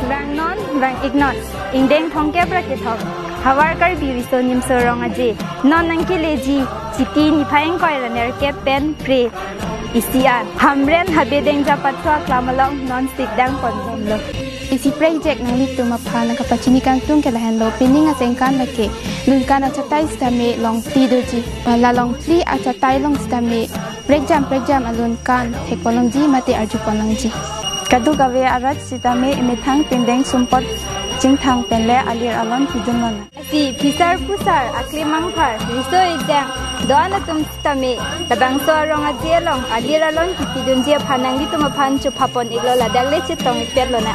Rang non, rang ignot. Indeng thong ke prakithok. Hawar kar biriso nim sorong aje. Non nang kileji. Chiti ni phaing koi raner ke pen pre. Isian. Hamren habedeng japatwa klamalong non stick dang kon bomlo. Isi project nang litu mapana kapachini kang tung ke lahan lo pining asengkan lake lunkan achatai stame long ti doji la long ti achatai long stame break jam alun kan technology mate arju konangji Kadu gawe arat sitame imithang pindeng sumpot jingthang penle alir alon pidunlon. Si pisar pusar aklimang phar riso ijang doana tum stame tabang so rong ajelong alir alon pidunje phanang litu maphan chu phapon iglo la dagle chitong petlona.